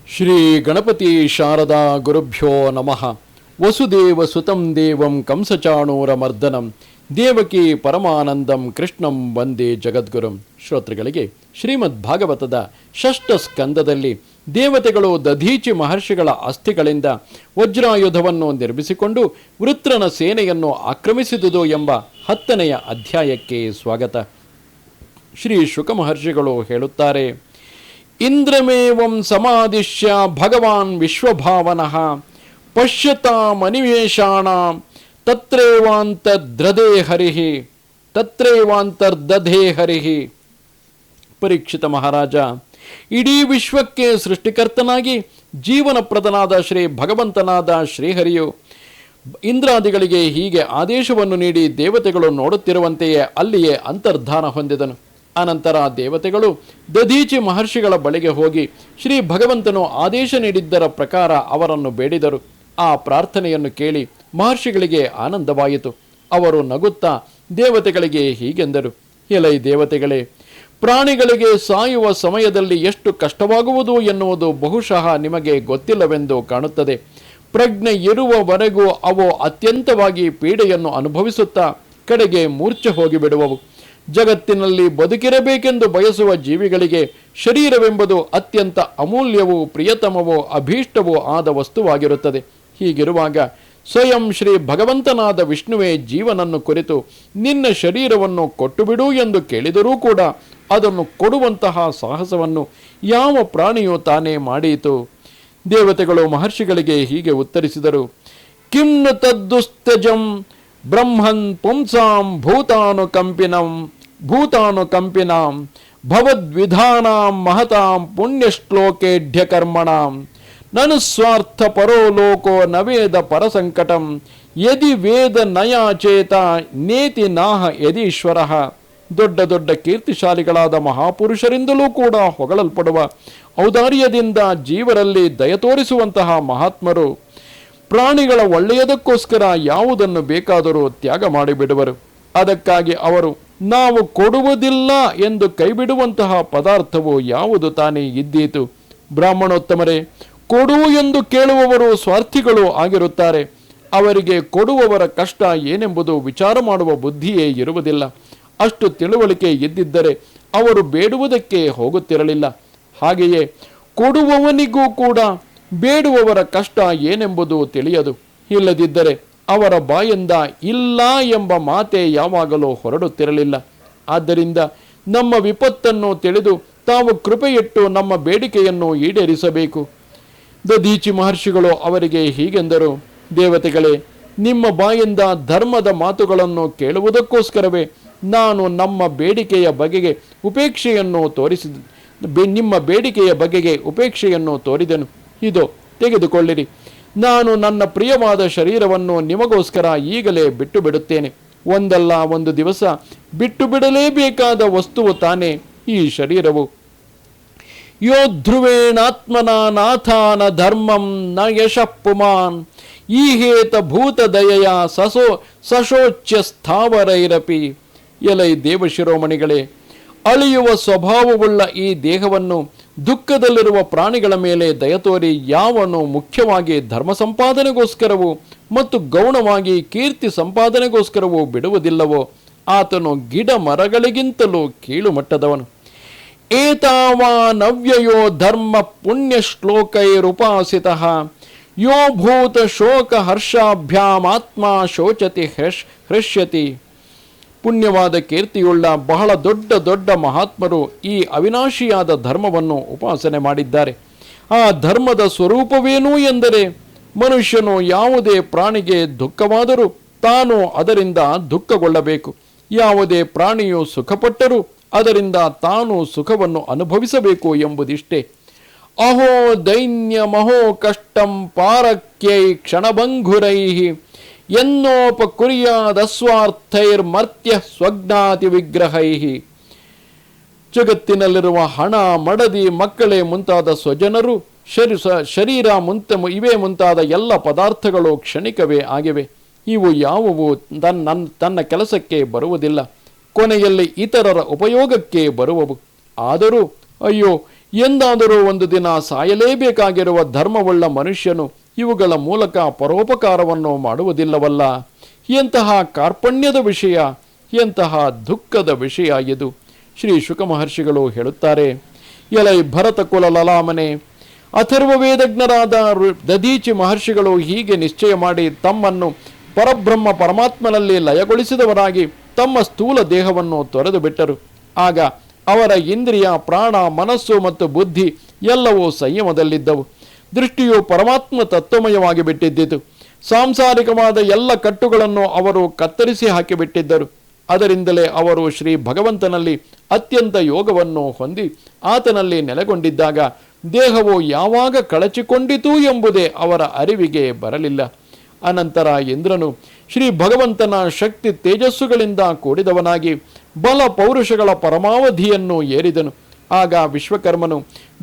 ಶ್ರೀ ಗಣಪತಿ ಶಾರದಾ ಗುರುಭ್ಯೋ ನಮಃ. ವಸುದೇವ ಸುತಂ ದೇವಂ ಕಂಸಚಾಣೂರ ಮರ್ದನಂ ದೇವಕಿ ಪರಮಾನಂದಂ ಕೃಷ್ಣಂ ವಂದೇ ಜಗದ್ಗುರುಂ. ಶ್ರೋತೃಗಳಿಗೆ ಶ್ರೀಮದ್ ಭಾಗವತದ ಷಷ್ಠ ಸ್ಕಂದದಲ್ಲಿ ದೇವತೆಗಳು ದಧೀಚಿ ಮಹರ್ಷಿಗಳ ಅಸ್ಥಿಗಳಿಂದ ವಜ್ರಾಯುಧವನ್ನು ನಿರ್ಮಿಸಿಕೊಂಡು ವೃತ್ರನ ಸೇನೆಯನ್ನು ಆಕ್ರಮಿಸಿದುದು ಎಂಬ 10ನೆಯ ಅಧ್ಯಾಯಕ್ಕೆ ಸ್ವಾಗತ. ಶ್ರೀ ಶುಕ ಮಹರ್ಷಿಗಳು ಹೇಳುತ್ತಾರೆ, ಇಂದ್ರಮೇವಂ ಸಮಾದಿಶ್ಯ ಭಗವಾನ್ ವಿಶ್ವಭಾವನಃ ಪಶ್ಯತಾಮನಿವೇಶಾಣ ತತ್ರೇವಾಂತರ್ದಧೇ ಹರಿಹಿ. ಪರೀಕ್ಷಿತ ಮಹಾರಾಜ, ಇಡೀ ವಿಶ್ವಕ್ಕೆ ಸೃಷ್ಟಿಕರ್ತನಾಗಿ ಜೀವನಪ್ರದನಾದ ಶ್ರೀ ಭಗವಂತನಾದ ಶ್ರೀಹರಿಯು ಇಂದ್ರಾದಿಗಳಿಗೆ ಹೀಗೆ ಆದೇಶವನ್ನು ನೀಡಿ ದೇವತೆಗಳು ನೋಡುತ್ತಿರುವಂತೆಯೇ ಅಲ್ಲಿಯೇ ಅಂತರ್ಧಾನ ಹೊಂದಿದನು. ಅನಂತರ ದೇವತೆಗಳು ದಧೀಚಿ ಮಹರ್ಷಿಗಳ ಬಳಿಗೆ ಹೋಗಿ ಶ್ರೀ ಭಗವಂತನು ಆದೇಶ ನೀಡಿದ್ದರ ಪ್ರಕಾರ ಅವರನ್ನು ಬೇಡಿದರು. ಆ ಪ್ರಾರ್ಥನೆಯನ್ನು ಕೇಳಿ ಮಹರ್ಷಿಗಳಿಗೆ ಆನಂದವಾಯಿತು. ಅವರು ನಗುತ್ತಾ ದೇವತೆಗಳಿಗೆ ಹೀಗೆಂದರು, ಎಲೈ ದೇವತೆಗಳೇ, ಪ್ರಾಣಿಗಳಿಗೆ ಸಾಯುವ ಸಮಯದಲ್ಲಿ ಎಷ್ಟು ಕಷ್ಟವಾಗುವುದು ಎನ್ನುವುದು ಬಹುಶಃ ನಿಮಗೆ ಗೊತ್ತಿಲ್ಲವೆಂದು ಕಾಣುತ್ತದೆ. ಪ್ರಜ್ಞೆ ಇರುವವರೆಗೂ ಅವು ಅತ್ಯಂತವಾಗಿ ಪೀಡೆಯನ್ನು ಅನುಭವಿಸುತ್ತಾ ಕಡೆಗೆ ಮೂರ್ಛೆ ಹೋಗಿಬಿಡುವವು. ಜಗತ್ತಿನಲ್ಲಿ ಬದುಕಿರಬೇಕೆಂದು ಬಯಸುವ ಜೀವಿಗಳಿಗೆ ಶರೀರವೆಂಬುದು ಅತ್ಯಂತ ಅಮೂಲ್ಯವೂ ಪ್ರಿಯತಮವೂ ಅಭೀಷ್ಟವೂ ಆದ ವಸ್ತುವಾಗಿರುತ್ತದೆ. ಹೀಗಿರುವಾಗ ಸ್ವಯಂ ಶ್ರೀ ಭಗವಂತನಾದ ವಿಷ್ಣುವೇ ಜೀವನನ್ನು ಕುರಿತು ನಿನ್ನ ಶರೀರವನ್ನು ಕೊಟ್ಟುಬಿಡು ಎಂದು ಕೇಳಿದರೂ ಕೂಡ ಅದನ್ನು ಕೊಡುವಂತಹ ಸಾಹಸವನ್ನು ಯಾವ ಪ್ರಾಣಿಯೂ ತಾನೇ ಮಾಡೀತು? ದೇವತೆಗಳು ಮಹರ್ಷಿಗಳಿಗೆ ಹೀಗೆ ಉತ್ತರಿಸಿದರು, ಕಿಮ್ನ ತದ್ದುಸ್ತಜಂ ಬ್ರಹ್ಮನ್ ಪುಂಸಾಂ ಭೂತಾನುಕಂಪಿನಾಂ ಭವದ್ವಿಧಾನಾಂ ಮಹತಾಂ ಪುಣ್ಯಶ್ಲೋಕೇಢ್ಯ ಕರ್ಮಣಾಂ ನನು ಸ್ವಾರ್ಥ ಪರೋ ಲೋಕೋ ನವೇದ ಪರಸಂಕಟಂ ಯದಿ ವೇದ ನಯಾಚೇತ ನೇತಿ ನಾಹ ಯದೀಶ್ವರ. ದೊಡ್ಡ ದೊಡ್ಡ ಕೀರ್ತಿಶಾಲಿಗಳಾದ ಮಹಾಪುರುಷರಿಂದಲೂ ಕೂಡ ಹೊಗಳಲ್ಪಡುವ ಔದಾರ್ಯದಿಂದ ಜೀವರಲ್ಲಿ ದಯ ತೋರಿಸುವಂತಹ ಮಹಾತ್ಮರು ಪ್ರಾಣಿಗಳ ಒಳ್ಳೆಯದಕ್ಕೋಸ್ಕರ ಯಾವುದನ್ನು ಬೇಕಾದರೂ ತ್ಯಾಗ ಮಾಡಿಬಿಡುವರು. ಅದಕ್ಕಾಗಿ ಅವರು ನಾವು ಕೊಡುವುದಿಲ್ಲ ಎಂದು ಕೈಬಿಡುವಂತಹ ಪದಾರ್ಥವು ಯಾವುದು ತಾನೇ ಇದ್ದೀತು? ಬ್ರಾಹ್ಮಣೋತ್ತಮರೇ, ಕೊಡು ಎಂದು ಕೇಳುವವರು ಸ್ವಾರ್ಥಿಗಳು ಆಗಿರುತ್ತಾರೆ. ಅವರಿಗೆ ಕೊಡುವವರ ಕಷ್ಟ ಏನೆಂಬುದು ವಿಚಾರ ಮಾಡುವ ಬುದ್ಧಿಯೇ ಇರುವುದಿಲ್ಲ. ಅಷ್ಟು ತಿಳುವಳಿಕೆ ಇದ್ದಿದ್ದರೆ ಅವರು ಬೇಡುವುದಕ್ಕೆ ಹೋಗುತ್ತಿರಲಿಲ್ಲ. ಹಾಗೆಯೇ ಕೊಡುವವನಿಗೂ ಕೂಡ ಬೇಡುವವರ ಕಷ್ಟ ಏನೆಂಬುದು ತಿಳಿಯದು. ಇಲ್ಲದಿದ್ದರೆ ಅವರ ಬಾಯಿಂದ ಇಲ್ಲ ಎಂಬ ಮಾತೆ ಯಾವಾಗಲೂ ಹೊರಡುತ್ತಿರಲಿಲ್ಲ. ಆದ್ದರಿಂದ ನಮ್ಮ ವಿಪತ್ತನ್ನು ತಿಳಿದು ತಾವು ಕೃಪೆಯಿಟ್ಟು ನಮ್ಮ ಬೇಡಿಕೆಯನ್ನು ಈಡೇರಿಸಬೇಕು. ದಧೀಚಿ ಮಹರ್ಷಿಗಳು ಅವರಿಗೆ ಹೀಗೆಂದರು, ದೇವತೆಗಳೇ, ನಿಮ್ಮ ಬಾಯಿಂದ ಧರ್ಮದ ಮಾತುಗಳನ್ನು ಕೇಳುವುದಕ್ಕೋಸ್ಕರವೇ ನಾನು ನಿಮ್ಮ ಬೇಡಿಕೆಯ ಬಗೆಗೆ ಉಪೇಕ್ಷೆಯನ್ನು ತೋರಿದೆನು. ಇದೋ ತೆಗೆದುಕೊಳ್ಳಿರಿ. ನಾನು ನನ್ನ ಪ್ರಿಯವಾದ ಶರೀರವನ್ನು ನಿಮಗೋಸ್ಕರ ಈಗಲೇ ಬಿಟ್ಟು ಬಿಡುತ್ತೇನೆ. ಒಂದಲ್ಲ ಒಂದು ದಿವಸ ಬಿಟ್ಟು ಬಿಡಲೇಬೇಕಾದ ವಸ್ತುವು ತಾನೇ ಈ ಶರೀರವು. ಯೋ ಧ್ರುವೇಣಾತ್ಮನ ನಾಥಾನ ಧರ್ಮಂ ನ ಯಶಃ ಪುಮಾನ್ ಈಹೇತ ಭೂತ ದಯೆಯ ಸಶೋಚ್ಯ ಸ್ಥಾವರೈರಪಿ. ಎಲೈ ದೇವಶಿರೋಮಣಿಗಳೇ, ಅಳಿಯುವ ಸ್ವಭಾವವುಳ್ಳ ಈ ದೇಹವನ್ನು ದುಃಖದಲ್ಲಿರುವ ಪ್ರಾಣಿಗಳ ಮೇಲೆ ದಯತೋರಿ ಯಾವನು ಮುಖ್ಯವಾಗಿ ಧರ್ಮ ಸಂಪಾದನೆಗೋಸ್ಕರವೂ ಮತ್ತು ಗೌಣವಾಗಿ ಕೀರ್ತಿ ಸಂಪಾದನೆಗೋಸ್ಕರವೂ ಬಿಡುವುದಿಲ್ಲವೋ ಆತನು ಗಿಡ ಮರಗಳಿಗಿಂತಲೂ ಕೀಳು ಮಟ್ಟದವನು. ಏತಾವಾನವ್ಯಯೋ ಧರ್ಮ ಪುಣ್ಯ ಶ್ಲೋಕೈರುಪಾಸಿತಃ ಯೋ ಭೂತ ಶೋಕ ಹರ್ಷಾಭ್ಯಾಮಾತ್ಮ ಶೋಚತಿ ಹೃಷ್ಯತಿ. ಪುಣ್ಯವಾದ ಕೀರ್ತಿಯುಳ್ಳ ಬಹಳ ದೊಡ್ಡ ದೊಡ್ಡ ಮಹಾತ್ಮರು ಈ ಅವಿನಾಶಿಯಾದ ಧರ್ಮವನ್ನು ಉಪಾಸನೆ ಮಾಡಿದ್ದಾರೆ. ಆ ಧರ್ಮದ ಸ್ವರೂಪವೇನು ಎಂದರೆ, ಮನುಷ್ಯನು ಯಾವುದೇ ಪ್ರಾಣಿಗೆ ದುಃಖವಾದರೂ ತಾನು ಅದರಿಂದ ದುಃಖಗೊಳ್ಳಬೇಕು. ಯಾವುದೇ ಪ್ರಾಣಿಯು ಸುಖಪಟ್ಟರೂ ಅದರಿಂದ ತಾನು ಸುಖವನ್ನು ಅನುಭವಿಸಬೇಕು ಎಂಬುದಿಷ್ಟೇ. ಅಹೋ ದೈನ್ಯಮಹೋ ಕಷ್ಟಂ ಪಾರಕ್ಯೈ ಕ್ಷಣಭಂಗುರೈ ಎನ್ನೋಪಕುರ್ಯಾದಸ್ವಾರ್ಥೈರ್ಮರ್ತ್ಯ ಸ್ವಜ್ಞಾತಿ ವಿಗ್ರಹೈ. ಜಗತ್ತಿನಲ್ಲಿರುವ ಹಣ, ಮಡದಿ, ಮಕ್ಕಳೇ ಮುಂತಾದ ಸ್ವಜನರು, ಶರೀರ ಇವೇ ಮುಂತಾದ ಎಲ್ಲ ಪದಾರ್ಥಗಳು ಕ್ಷಣಿಕವೇ ಆಗಿವೆ. ಇವು ಯಾವುವು ತನ್ನ ಕೆಲಸಕ್ಕೆ ಬರುವುದಿಲ್ಲ, ಕೊನೆಯಲ್ಲಿ ಇತರರ ಉಪಯೋಗಕ್ಕೆ ಬರುವವು. ಆದರೂ ಅಯ್ಯೋ, ಎಂದಾದರೂ ಒಂದು ದಿನ ಸಾಯಲೇಬೇಕಾಗಿರುವ ಧರ್ಮವುಳ್ಳ ಮನುಷ್ಯನು ಇವುಗಳ ಮೂಲಕ ಪರೋಪಕಾರವನ್ನು ಮಾಡುವುದಿಲ್ಲವಲ್ಲ. ಎಂತಹ ಕಾರ್ಪಣ್ಯದ ವಿಷಯ, ಎಂತಹ ದುಃಖದ ವಿಷಯ ಇದು. ಶ್ರೀ ಶುಕ ಮಹರ್ಷಿಗಳು ಹೇಳುತ್ತಾರೆ, ಎಲೈ ಭರತ ಕುಲ ಲಲಾಮನೆ, ಅಥರ್ವ ವೇದಜ್ಞರಾದ ದಧೀಚಿ ಮಹರ್ಷಿಗಳು ಹೀಗೆ ನಿಶ್ಚಯ ಮಾಡಿ ತಮ್ಮನ್ನು ಪರಬ್ರಹ್ಮ ಪರಮಾತ್ಮನಲ್ಲಿ ಲಯಗೊಳಿಸಿದವರಾಗಿ ತಮ್ಮ ಸ್ಥೂಲ ದೇಹವನ್ನು ತೊರೆದು ಬಿಟ್ಟರು. ಆಗ ಅವರ ಇಂದ್ರಿಯ, ಪ್ರಾಣ, ಮನಸ್ಸು ಮತ್ತು ಬುದ್ಧಿ ಎಲ್ಲವೂ ಸಂಯಮದಲ್ಲಿದ್ದವು. ದೃಷ್ಟಿಯು ಪರಮಾತ್ಮ ತತ್ವಮಯವಾಗಿ ಬಿಟ್ಟಿದ್ದಿತು. ಸಾಂಸಾರಿಕವಾದ ಎಲ್ಲ ಕಟ್ಟುಗಳನ್ನು ಅವರು ಕತ್ತರಿಸಿ ಹಾಕಿಬಿಟ್ಟಿದ್ದರು. ಅದರಿಂದಲೇ ಅವರು ಶ್ರೀ ಭಗವಂತನಲ್ಲಿ ಅತ್ಯಂತ ಯೋಗವನ್ನು ಹೊಂದಿ ಆತನಲ್ಲಿ ನೆಲೆಗೊಂಡಿದ್ದಾಗ ದೇಹವು ಯಾವಾಗ ಕಳಚಿಕೊಂಡಿತು ಎಂಬುದೇ ಅವರ ಅರಿವಿಗೆ ಬರಲಿಲ್ಲ. ಅನಂತರ ಇಂದ್ರನು ಶ್ರೀ ಭಗವಂತನ ಶಕ್ತಿ ತೇಜಸ್ಸುಗಳಿಂದ ಕೂಡಿದವನಾಗಿ ಬಲ ಪೌರುಷಗಳ ಪರಮಾವಧಿಯನ್ನು ಏರಿದನು. ಆಗ ವಿಶ್ವಕರ್ಮನು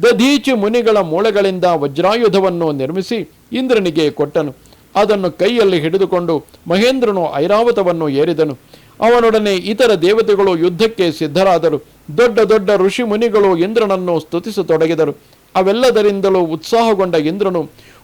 ದಧೀಚಿ ಮುನಿಗಳ ಮೂಳೆಗಳಿಂದ ವಜ್ರಾಯುಧವನ್ನು ನಿರ್ಮಿಸಿ ಇಂದ್ರನಿಗೆ ಕೊಟ್ಟನು. ಅದನ್ನು ಕೈಯಲ್ಲಿ ಹಿಡಿದುಕೊಂಡು ಮಹೇಂದ್ರನು ಐರಾವತವನ್ನು ಏರಿದನು. ಅವನೊಡನೆ ಇತರ ದೇವತೆಗಳು ಯುದ್ಧಕ್ಕೆ ಸಿದ್ಧರಾದರು. ದೊಡ್ಡ ದೊಡ್ಡ ಋಷಿ ಮುನಿಗಳು ಇಂದ್ರನನ್ನು ಸ್ತುತಿಸತೊಡಗಿದರು. ಅವೆಲ್ಲದರಿಂದಲೂ ಉತ್ಸಾಹಗೊಂಡ ಇಂದ್ರನು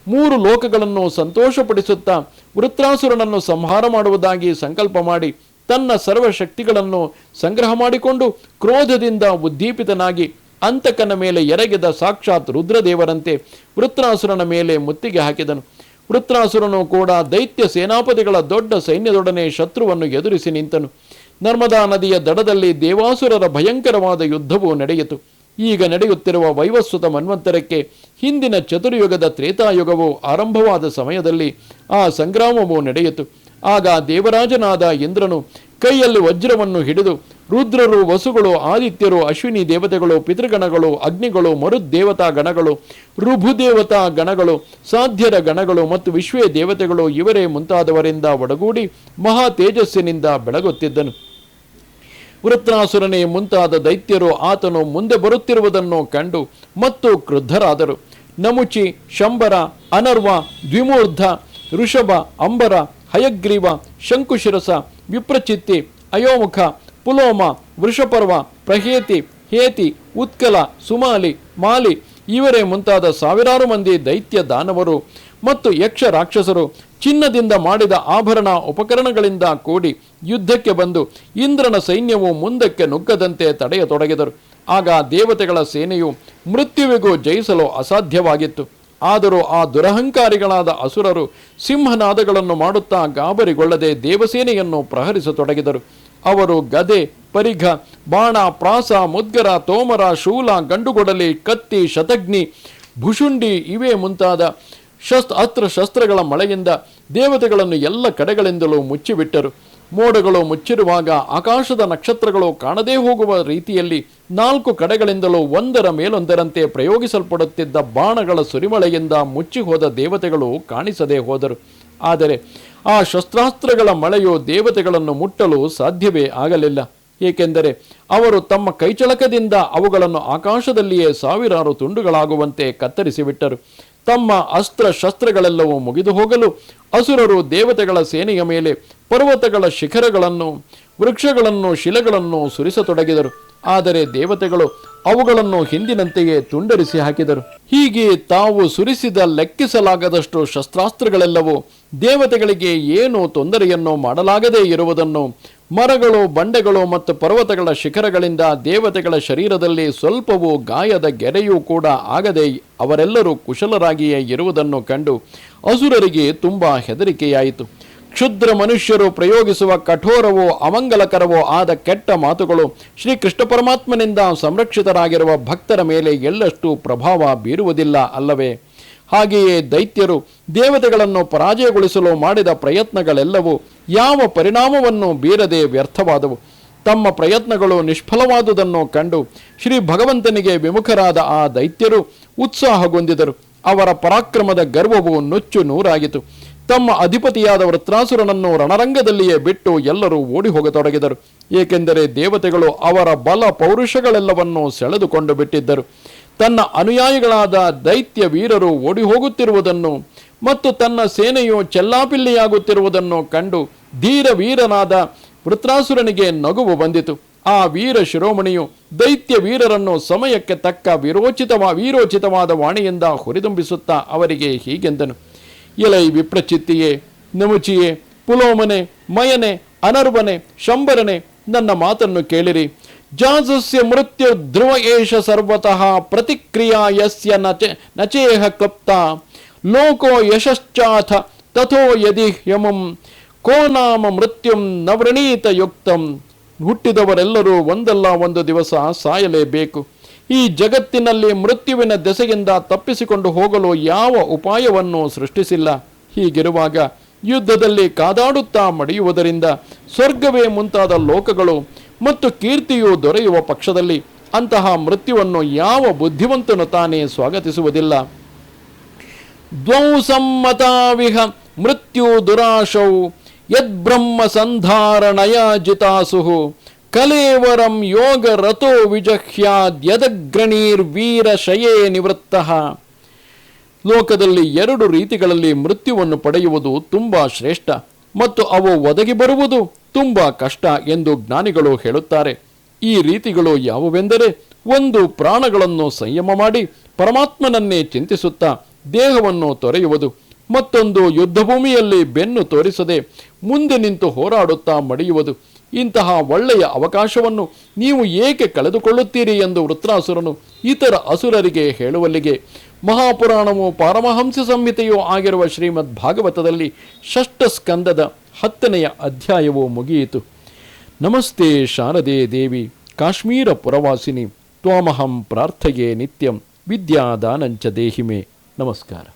3 ಲೋಕಗಳನ್ನು ಸಂತೋಷಪಡಿಸುತ್ತಾ ವೃತ್ರಾಸುರನನ್ನು ಸಂಹಾರ ಮಾಡುವುದಾಗಿ ಸಂಕಲ್ಪ ಮಾಡಿ ತನ್ನ ಸರ್ವಶಕ್ತಿಗಳನ್ನು ಸಂಗ್ರಹ ಮಾಡಿಕೊಂಡು ಕ್ರೋಧದಿಂದ ಉದ್ದೀಪಿತನಾಗಿ ಅಂತಕನ ಮೇಲೆ ಎರಗಿದ ಸಾಕ್ಷಾತ್ ರುದ್ರದೇವರಂತೆ ವೃತ್ರಾಸುರನ ಮೇಲೆ ಮುತ್ತಿಗೆ ಹಾಕಿದನು. ವೃತ್ರಾಸುರನು ಕೂಡ ದೈತ್ಯ ಸೇನಾಪತಿಗಳ ದೊಡ್ಡ ಸೈನ್ಯದೊಡನೆ ಶತ್ರುವನ್ನು ಎದುರಿಸಿ ನಿಂತನು. ನರ್ಮದಾ ನದಿಯ ದಡದಲ್ಲಿ ದೇವಾಸುರರ ಭಯಂಕರವಾದ ಯುದ್ಧವು ನಡೆಯಿತು. ಈಗ ನಡೆಯುತ್ತಿರುವ ವೈವಸ್ವತ ಮನ್ವಂತರಕ್ಕೆ ಹಿಂದಿನ ಚತುರ್ಯುಗದ ತ್ರೇತಾಯುಗವು ಆರಂಭವಾದ ಸಮಯದಲ್ಲಿ ಆ ಸಂಗ್ರಾಮವು ನಡೆಯಿತು. ಆಗ ದೇವರಾಜನಾದ ಇಂದ್ರನು ಕೈಯಲ್ಲಿ ವಜ್ರವನ್ನು ಹಿಡಿದು ರುದ್ರರು, ವಸುಗಳು, ಆದಿತ್ಯರು, ಅಶ್ವಿನಿ ದೇವತೆಗಳು, ಪಿತೃಗಣಗಳು, ಅಗ್ನಿಗಳು, ಮರುದೇವತಾ ಗಣಗಳು, ಋಭುದೇವತಾ ಗಣಗಳು, ಸಾಧ್ಯರ ಗಣಗಳು ಮತ್ತು ವಿಶ್ವೇ ದೇವತೆಗಳು ಇವರೇ ಮುಂತಾದವರಿಂದ ಒಡಗೂಡಿ ಮಹಾ ತೇಜಸ್ಸಿನಿಂದ ಬೆಳಗುತ್ತಿದ್ದನು. ವೃತ್ರಾಸುರನೇ ಮುಂತಾದ ದೈತ್ಯರು ಆತನು ಮುಂದೆ ಬರುತ್ತಿರುವುದನ್ನು ಕಂಡು ಮತ್ತು ಕ್ರುದ್ಧರಾದರು. ನಮುಚಿ, ಶಂಬರ, ಅನರ್ವ, ದ್ವಿಮೂರ್ಧ, ಋಷಭ, ಅಂಬರ, ಹಯಗ್ರೀವ, ಶಂಕುಶಿರಸ, ವಿಪ್ರಚಿತ್ತಿ, ಅಯೋಮುಖ, ಪುಲೋಮ, ವೃಷಪರ್ವ, ಪ್ರಹೇತಿ, ಹೇತಿ, ಉತ್ಕಲ, ಸುಮಾಲಿ, ಮಾಲಿ ಇವರೇ ಮುಂತಾದ ಸಾವಿರಾರು ಮಂದಿ ದೈತ್ಯ ದಾನವರು ಮತ್ತು ಯಕ್ಷ ರಾಕ್ಷಸರು ಚಿನ್ನದಿಂದ ಮಾಡಿದ ಆಭರಣ ಉಪಕರಣಗಳಿಂದ ಕೂಡಿ ಯುದ್ಧಕ್ಕೆ ಬಂದು ಇಂದ್ರನ ಸೈನ್ಯವು ಮುಂದಕ್ಕೆ ನುಗ್ಗದಂತೆ ತಡೆಯತೊಡಗಿದರು. ಆಗ ದೇವತೆಗಳ ಸೇನೆಯು ಮೃತ್ಯುವಿಗೂ ಜಯಿಸಲು ಅಸಾಧ್ಯವಾಗಿತ್ತು. ಆದರೂ ಆ ದುರಹಂಕಾರಿಗಳಾದ ಅಸುರರು ಸಿಂಹನಾದಗಳನ್ನು ಮಾಡುತ್ತಾ ಗಾಬರಿಗೊಳ್ಳದೆ ದೇವಸೇನೆಯನ್ನು ಪ್ರಹರಿಸತೊಡಗಿದರು. ಅವರು ಗದೆ, ಪರಿಘ, ಬಾಣ, ಪ್ರಾಸ, ಮುದ್ಗರ, ತೋಮರ, ಶೂಲ, ಗಂಡುಗೊಡಲಿ, ಕತ್ತಿ, ಶತಗ್ನಿ, ಭುಷುಂಡಿ ಇವೇ ಮುಂತಾದ ಶಸ್ತ್ರಗಳ ಮಳೆಯಿಂದ ದೇವತೆಗಳನ್ನು ಎಲ್ಲ ಕಡೆಗಳಿಂದಲೂ ಮುಚ್ಚಿಬಿಟ್ಟರು. ಮೋಡಗಳು ಮುಚ್ಚಿರುವಾಗ ಆಕಾಶದ ನಕ್ಷತ್ರಗಳು ಕಾಣದೇ ಹೋಗುವ ರೀತಿಯಲ್ಲಿ 4 ಕಡೆಗಳಿಂದಲೂ ಒಂದರ ಮೇಲೊಂದರಂತೆ ಪ್ರಯೋಗಿಸಲ್ಪಡುತ್ತಿದ್ದ ಬಾಣಗಳ ಸುರಿಮಳೆಯಿಂದ ಮುಚ್ಚಿ ಹೋದ ದೇವತೆಗಳು ಕಾಣಿಸದೇ ಹೋದರು. ಆದರೆ ಆ ಶಸ್ತ್ರಾಸ್ತ್ರಗಳ ಮಳೆಯು ದೇವತೆಗಳನ್ನು ಮುಟ್ಟಲು ಸಾಧ್ಯವೇ ಆಗಲಿಲ್ಲ. ಏಕೆಂದರೆ ಅವರು ತಮ್ಮ ಕೈಚಳಕದಿಂದ ಅವುಗಳನ್ನು ಆಕಾಶದಲ್ಲಿಯೇ ಸಾವಿರಾರು ತುಂಡುಗಳಾಗುವಂತೆ ಕತ್ತರಿಸಿಬಿಟ್ಟರು. ತಮ್ಮ ಅಸ್ತ್ರ ಶಸ್ತ್ರಗಳೆಲ್ಲವೂ ಮುಗಿದು ಹೋಗಲು ಅಸುರರು ದೇವತೆಗಳ ಸೇನೆಯ ಮೇಲೆ ಪರ್ವತಗಳ ಶಿಖರಗಳನ್ನು, ವೃಕ್ಷಗಳನ್ನು, ಶಿಲೆಗಳನ್ನು ಸುರಿಸತೊಡಗಿದರು. ಆದರೆ ದೇವತೆಗಳು ಅವುಗಳನ್ನು ಹಿಂದಿನಂತೆಯೇ ತುಂಡರಿಸಿ ಹಾಕಿದರು. ಹೀಗೆ ತಾವು ಸುರಿಸಿದ ಲೆಕ್ಕಿಸಲಾಗದಷ್ಟು ಶಸ್ತ್ರಾಸ್ತ್ರಗಳೆಲ್ಲವೂ ದೇವತೆಗಳಿಗೆ ಏನು ತೊಂದರೆಯನ್ನು ಮಾಡಲಾಗದೇ ಇರುವುದನ್ನು, ಮರಗಳು, ಬಂಡೆಗಳು ಮತ್ತು ಪರ್ವತಗಳ ಶಿಖರಗಳಿಂದ ದೇವತೆಗಳ ಶರೀರದಲ್ಲಿ ಸ್ವಲ್ಪವೂ ಗಾಯದ ಗೆರೆಯೂ ಕೂಡ ಆಗದೆ ಅವರೆಲ್ಲರೂ ಕುಶಲರಾಗಿಯೇ ಇರುವುದನ್ನು ಕಂಡು ಅಸುರರಿಗೆ ತುಂಬ ಹೆದರಿಕೆಯಾಯಿತು. ಕ್ಷುದ್ರ ಮನುಷ್ಯರು ಪ್ರಯೋಗಿಸುವ ಕಠೋರವೋ ಅಮಂಗಲಕರವೋ ಆದ ಕೆಟ್ಟ ಮಾತುಗಳು ಶ್ರೀಕೃಷ್ಣ ಪರಮಾತ್ಮನಿಂದ ಸಂರಕ್ಷಿತರಾಗಿರುವ ಭಕ್ತರ ಮೇಲೆ ಎಳ್ಳಷ್ಟು ಪ್ರಭಾವ ಬೀರುವುದಿಲ್ಲ ಅಲ್ಲವೇ? ಹಾಗೆಯೇ ದೈತ್ಯರು ದೇವತೆಗಳನ್ನು ಪರಾಜಯಗೊಳಿಸಲು ಮಾಡಿದ ಪ್ರಯತ್ನಗಳೆಲ್ಲವೂ ಯಾವ ಪರಿಣಾಮವನ್ನು ಬೀರದೆ ವ್ಯರ್ಥವಾದವು. ತಮ್ಮ ಪ್ರಯತ್ನಗಳು ನಿಷ್ಫಲವಾದುದನ್ನು ಕಂಡು ಶ್ರೀ ಭಗವಂತನಿಗೆ ವಿಮುಖರಾದ ಆ ದೈತ್ಯರು ಉತ್ಸಾಹಗೊಂದಿದರು. ಅವರ ಪರಾಕ್ರಮದ ಗರ್ವವು ನುಚ್ಚು ನೂರಾಗಿತು. ತಮ್ಮ ಅಧಿಪತಿಯಾದ ವೃತ್ರಾಸುರನನ್ನು ರಣರಂಗದಲ್ಲಿಯೇ ಬಿಟ್ಟು ಎಲ್ಲರೂ ಓಡಿ ಹೋಗತೊಡಗಿದರು. ಏಕೆಂದರೆ ದೇವತೆಗಳು ಅವರ ಬಲ ಪೌರುಷಗಳೆಲ್ಲವನ್ನೂ ಸೆಳೆದುಕೊಂಡು ಬಿಟ್ಟಿದ್ದರು. ತನ್ನ ಅನುಯಾಯಿಗಳಾದ ದೈತ್ಯ ವೀರರು ಓಡಿ ಹೋಗುತ್ತಿರುವುದನ್ನು ಮತ್ತು ತನ್ನ ಸೇನೆಯು ಚೆಲ್ಲಾಪಿಲ್ಲಿಯಾಗುತ್ತಿರುವುದನ್ನು ಕಂಡು ಧೀರ ವೀರನಾದ ವೃತ್ರಾಸುರನಿಗೆ ನಗುವು ಬಂದಿತು. ಆ ವೀರ ಶಿರೋಮಣಿಯು ದೈತ್ಯ ವೀರರನ್ನು ಸಮಯಕ್ಕೆ ತಕ್ಕ ವೀರೋಚಿತವಾದ ವಾಣಿಯಿಂದ ಹುರಿದುಂಬಿಸುತ್ತಾ ಅವರಿಗೆ ಹೀಗೆಂದನು. ಎಲೈ ವಿಪ್ರಚಿತ್ತಿಯೇ, ನಮುಚಿಯೇ, ಪುಲೋಮನೆ, ಮಯನೆ, ಅನರ್ವನೆ, ಶಂಬರನೆ, ನನ್ನ ಮಾತನ್ನು ಕೇಳಿರಿ. ಜಾಸಸ್ಯ ಮೃತ್ಯು ಧ್ರುವ ಏಷ ಸರ್ವತಃ ಪ್ರತಿಕ್ರಿಯಾ ಯಸ್ಯ ನಚೇಹ ಕ್ಲಪ್ತ ಲೋಕೋ ಯಶಶ್ಚಾಥ ತಥೋ ಯದಿ ಯಮಂ ಕೋ ನಾಮ ಮೃತ್ಯುಂ ನವೃಣೀತ ಯುಕ್ತಂ. ಹುಟ್ಟಿದವರೆಲ್ಲರೂ ಒಂದಲ್ಲ ಒಂದು ದಿವಸ ಸಾಯಲೇಬೇಕು. ಈ ಜಗತ್ತಿನಲ್ಲಿ ಮೃತ್ಯುವಿನ ದೆಸೆಯಿಂದ ತಪ್ಪಿಸಿಕೊಂಡು ಹೋಗಲು ಯಾವ ಉಪಾಯವನ್ನು ಸೃಷ್ಟಿಸಿಲ್ಲ. ಹೀಗಿರುವಾಗ ಯುದ್ಧದಲ್ಲಿ ಕಾದಾಡುತ್ತಾ ಮಡಿಯುವುದರಿಂದ ಸ್ವರ್ಗವೇ ಮುಂತಾದ ಲೋಕಗಳು ಮತ್ತು ಕೀರ್ತಿಯು ದೊರೆಯುವ ಪಕ್ಷದಲ್ಲಿ ಅಂತಹ ಮೃತ್ಯುವನ್ನು ಯಾವ ಬುದ್ಧಿವಂತನು ತಾನೇ ಸ್ವಾಗತಿಸುವುದಿಲ್ಲ. ದ್ವೌ ಸಮ್ಮತಾವಿಹ ಮೃತ್ಯು ದುರಾಶೌ ಯದ್ಬ್ರಹ್ಮ ಸಂಧಾರಣಯ ಜಿತಾಸು ಕಲೇವರಂ ಯೋಗ ರಥೋ ವಿಜಹ್ಯಾದ್ಯದಗ್ರಣೀರ್ ವೀರ ಶಯೇ ನಿವೃತ್ತಃ. ಲೋಕದಲ್ಲಿ 2 ರೀತಿಗಳಲ್ಲಿ ಮೃತ್ಯುವನ್ನು ಪಡೆಯುವುದು ತುಂಬ ಶ್ರೇಷ್ಠ ಮತ್ತು ಅವು ಒದಗಿ ಬರುವುದು ತುಂಬ ಕಷ್ಟ ಎಂದು ಜ್ಞಾನಿಗಳು ಹೇಳುತ್ತಾರೆ. ಈ ರೀತಿಗಳು ಯಾವುವೆಂದರೆ, 1 ಪ್ರಾಣಗಳನ್ನು ಸಂಯಮ ಮಾಡಿ ಪರಮಾತ್ಮನನ್ನೇ ಚಿಂತಿಸುತ್ತಾ ದೇಹವನ್ನು ತೊರೆಯುವುದು, ಮತ್ತೊಂದು ಯುದ್ಧಭೂಮಿಯಲ್ಲಿ ಬೆನ್ನು ತೋರಿಸದೆ ಮುಂದೆ ನಿಂತು ಹೋರಾಡುತ್ತಾ ಮಡಿಯುವುದು. ಇಂತಹ ಒಳ್ಳೆಯ ಅವಕಾಶವನ್ನು ನೀವು ಏಕೆ ಕಳೆದುಕೊಳ್ಳುತ್ತೀರಿ ಎಂದು ವೃತ್ರಾಸುರನು ಇತರ ಅಸುರರಿಗೆ ಹೇಳುವಲ್ಲಿಗೆ ಮಹಾಪುರಾಣವು ಪಾರಮಹಂಸ ಸಂಹಿತೆಯೂ ಆಗಿರುವ ಶ್ರೀಮದ್ ಭಾಗವತದಲ್ಲಿ 6ಠ ಸ್ಕಂದದ 10ನೆಯ ಅಧ್ಯಾಯವು ಮುಗಿಯಿತು. ನಮಸ್ತೆ ಶಾರದೆ ದೇವಿ ಕಾಶ್ಮೀರ ಪುರವಾಸಿನಿ ತ್ವಾಮಹಂ ಪ್ರಾರ್ಥಯೇ ನಿತ್ಯಂ ವಿದ್ಯಾದಾನಂಚ ದೇಹಿಮೆ. ನಮಸ್ಕಾರ.